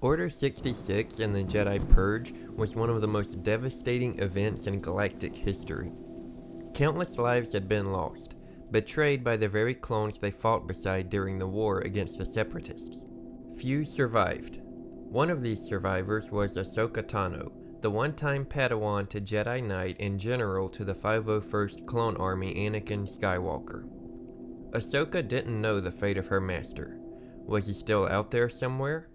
Order 66 and the Jedi Purge was one of the most devastating events in galactic history. Countless lives had been lost, betrayed by the very clones they fought beside during the war against the Separatists. Few survived. One of these survivors was Ahsoka Tano, the one-time Padawan to Jedi Knight and General to the 501st Clone Army Anakin Skywalker. Ahsoka didn't know the fate of her master. Was he still out there somewhere?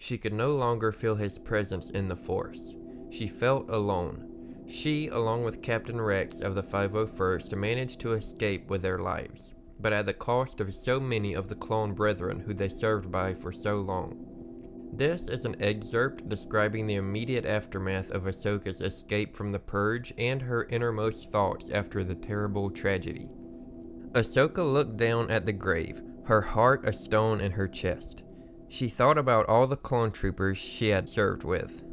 She could no longer feel his presence in the Force. She felt alone. She, along with Captain Rex of the 501st, managed to escape with their lives, but at the cost of so many of the clone brethren who they served by for so long. This is an excerpt describing the immediate aftermath of Ahsoka's escape from the Purge and her innermost thoughts after the terrible tragedy. Ahsoka looked down at the grave, her heart a stone in her chest. She thought about all the clone troopers she had served with.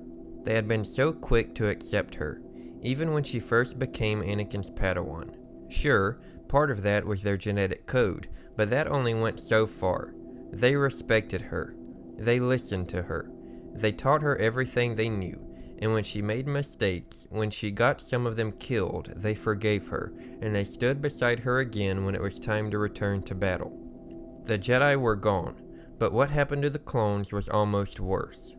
They had been so quick to accept her, even when she first became Anakin's Padawan. Sure, part of that was their genetic code, but that only went so far. They respected her. They listened to her. They taught her everything they knew, and when she made mistakes, when she got some of them killed, they forgave her, and they stood beside her again when it was time to return to battle. The Jedi were gone, but what happened to the clones was almost worse.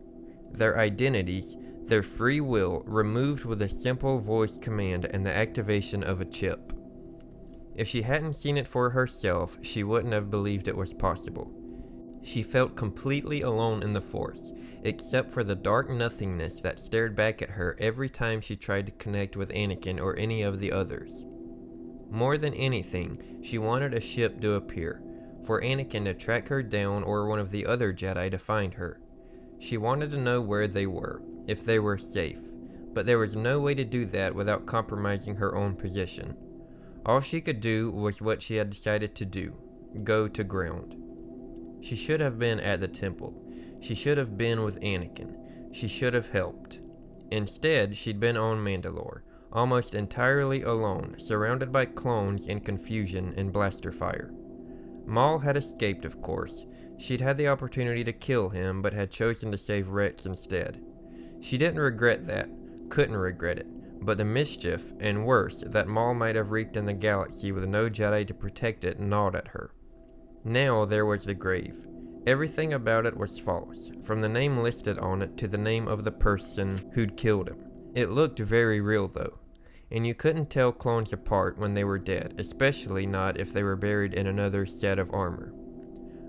Their identities, their free will, removed with a simple voice command and the activation of a chip. If she hadn't seen it for herself, she wouldn't have believed it was possible. She felt completely alone in the Force, except for the dark nothingness that stared back at her every time she tried to connect with Anakin or any of the others. More than anything, she wanted a ship to appear, for Anakin to track her down or one of the other Jedi to find her. She wanted to know where they were, if they were safe, but there was no way to do that without compromising her own position. All she could do was what she had decided to do, go to ground. She should have been at the temple. She should have been with Anakin. She should have helped. Instead, she'd been on Mandalore, almost entirely alone, surrounded by clones in confusion and blaster fire. Maul had escaped, of course. She'd had the opportunity to kill him, but had chosen to save Rex instead. She didn't regret that, couldn't regret it, but the mischief, and worse, that Maul might have wreaked in the galaxy with no Jedi to protect it gnawed at her. Now there was the grave. Everything about it was false, from the name listed on it to the name of the person who'd killed him. It looked very real though, and you couldn't tell clones apart when they were dead, especially not if they were buried in another set of armor.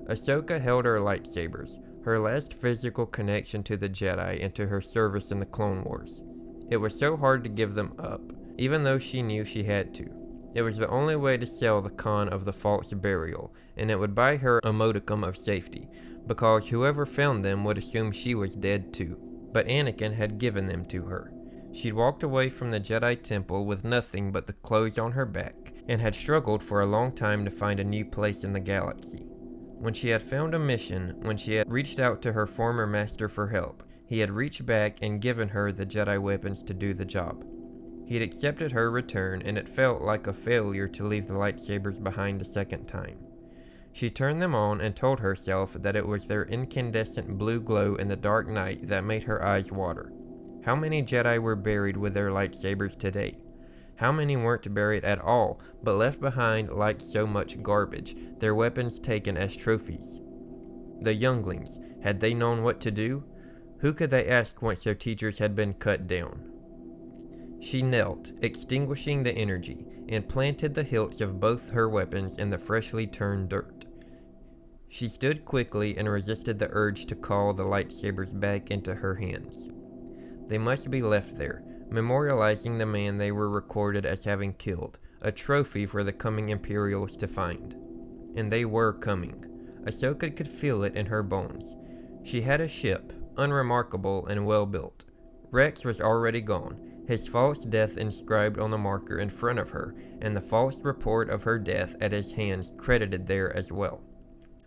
Ahsoka held her lightsabers, her last physical connection to the Jedi and to her service in the Clone Wars. It was so hard to give them up, even though she knew she had to. It was the only way to sell the con of the false burial, and it would buy her a modicum of safety, because whoever found them would assume she was dead too. But Anakin had given them to her. She'd walked away from the Jedi Temple with nothing but the clothes on her back, and had struggled for a long time to find a new place in the galaxy. When she had found a mission, when she had reached out to her former master for help, he had reached back and given her the Jedi weapons to do the job. He had accepted her return, and it felt like a failure to leave the lightsabers behind a second time. She turned them on and told herself that it was their incandescent blue glow in the dark night that made her eyes water. How many Jedi were buried with their lightsabers today? How many weren't buried at all, but left behind like so much garbage, their weapons taken as trophies? The younglings, had they known what to do? Who could they ask once their teachers had been cut down? She knelt, extinguishing the energy, and planted the hilts of both her weapons in the freshly turned dirt. She stood quickly and resisted the urge to call the lightsabers back into her hands. They must be left there, memorializing the man they were recorded as having killed, a trophy for the coming Imperials to find. And they were coming. Ahsoka could feel it in her bones. She had a ship, unremarkable and well built. Rex was already gone, his false death inscribed on the marker in front of her, and the false report of her death at his hands credited there as well.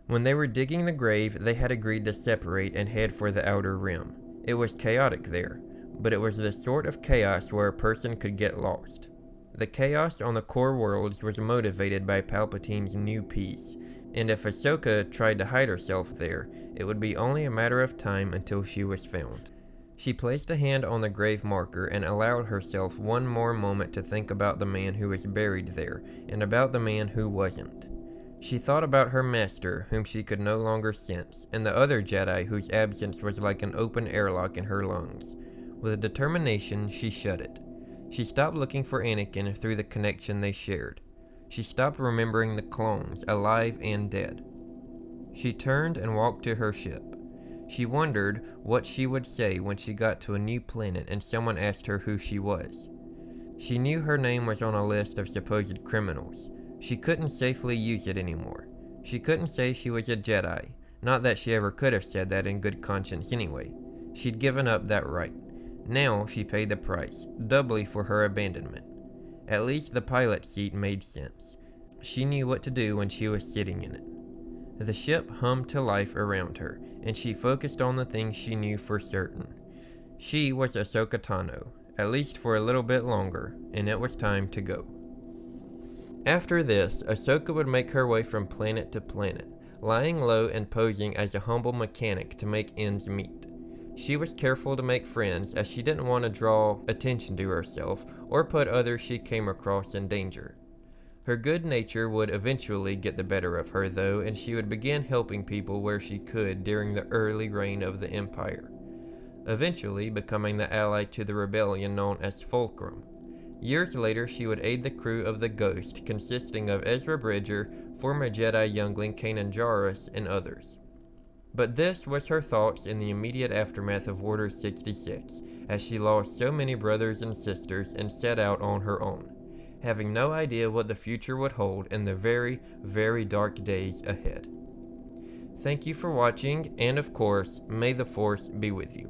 When they were digging the grave, they had agreed to separate and head for the outer rim. It was chaotic there, but it was the sort of chaos where a person could get lost. The chaos on the core worlds was motivated by Palpatine's new peace, and if Ahsoka tried to hide herself there, it would be only a matter of time until she was found. She placed a hand on the grave marker and allowed herself one more moment to think about the man who was buried there, and about the man who wasn't. She thought about her master, whom she could no longer sense, and the other Jedi whose absence was like an open airlock in her lungs. With determination, she shut it. She stopped looking for Anakin through the connection they shared. She stopped remembering the clones, alive and dead. She turned and walked to her ship. She wondered what she would say when she got to a new planet and someone asked her who she was. She knew her name was on a list of supposed criminals. She couldn't safely use it anymore. She couldn't say she was a Jedi, not that she ever could have said that in good conscience anyway. She'd given up that right. Now she paid the price, doubly for her abandonment. At least the pilot seat made sense. She knew what to do when she was sitting in it. The ship hummed to life around her, and she focused on the things she knew for certain. She was Ahsoka Tano, at least for a little bit longer, and it was time to go. After this, Ahsoka would make her way from planet to planet, lying low and posing as a humble mechanic to make ends meet. She was careful to make friends, as she didn't want to draw attention to herself or put others she came across in danger. Her good nature would eventually get the better of her, though, and she would begin helping people where she could during the early reign of the Empire, eventually becoming the ally to the rebellion known as Fulcrum. Years later, she would aid the crew of the Ghost, consisting of Ezra Bridger, former Jedi youngling Canon, and others. But this was her thoughts in the immediate aftermath of Order 66, as she lost so many brothers and sisters and set out on her own, having no idea what the future would hold in the very, very dark days ahead. Thank you for watching, and of course, may the Force be with you.